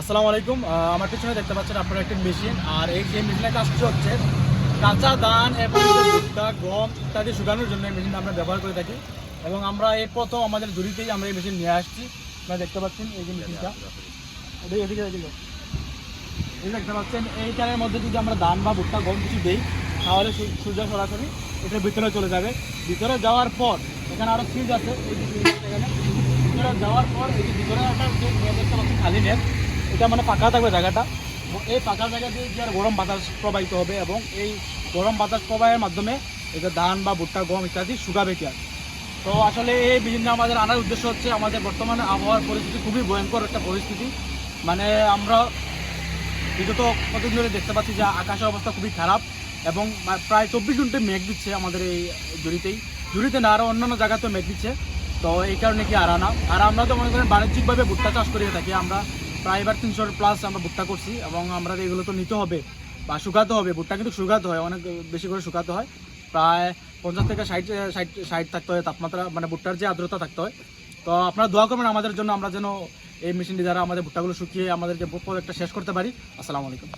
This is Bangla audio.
আসসালামু আলাইকুম। আমার পিছনে দেখতে পাচ্ছেন আপনারা একটি মেশিন, আর এই যে মেশিনের কাজটি হচ্ছে কাঁচা ধান এবং ভুট্টা, গম ইত্যাদি শুকানোর জন্য এই মেশিনটা আমরা ব্যবহার করে থাকি। এবং আমরা এই প্রথম আমাদের জুড়িতেই আমরা এই মেশিন নিয়ে আসছি। আপনারা দেখতে পাচ্ছেন এই যে মেশিনটা, এদিকে এই দেখতে পাচ্ছেন এইটার মধ্যে যদি আমরা ধান বা ভুট্টা, গম কিছু দিই তাহলে সূর্য সরাসরি এটার ভিতরে চলে যাবে। ভিতরে যাওয়ার পর এখানে আরও ফ্রিজ আছে, এই যে ফ্রিজ এখানে ভিতরে যাওয়ার পর এই যে ভিতরে একটা যে দেখতে পাচ্ছেন খালি নেট, এটা মানে ফাঁকা থাকবে জায়গাটা। এই ফাঁকা জায়গা দিয়ে যে আর গরম বাতাস প্রবাহিত হবে এবং এই গরম বাতাস প্রবাহের মাধ্যমে এই যে ধান বা ভুট্টা, গম ইত্যাদি শুকাবে কি আর। তো আসলে এই বিভিন্ন আমাদের আনার উদ্দেশ্য হচ্ছে আমাদের বর্তমানে আবহাওয়ার পরিস্থিতি খুবই ভয়ঙ্কর একটা পরিস্থিতি। মানে আমরা বিগত কতদিন ধরে দেখতে পাচ্ছি যে আকাশের অবস্থা খুবই খারাপ এবং প্রায় 24 ঘন্টা মেঘ দিচ্ছে আমাদের এই জুড়িতে না আরও অন্যান্য জায়গাতেও মেঘ দিচ্ছে। তো এই কারণে কি আর আমরা তো মনে করেন বাণিজ্যিকভাবে ভুট্টা চাষ করে থাকি। আমরা প্রায় এবার 300+ আমরা ভুট্টা করছি এবং আমরা এগুলো তো নিতে হবে বা শুকাতে হবে। ভুট্টা কিন্তু শুকাতে হয়, অনেক বেশি করে শুকাতে হয়, প্রায় 50 থেকে 60 থাকতে হয় তাপমাত্রা, মানে ভুট্টার যে আর্দ্রতা থাকতে হয়। তো আপনারা দোয়া করবেন আমাদের জন্য, আমরা যেন এই মেশিনটি দ্বারা আমাদের ভুট্টাগুলো শুকিয়ে আমাদের যে প্রজেক্টটা শেষ করতে পারি। আসসালামু আলাইকুম।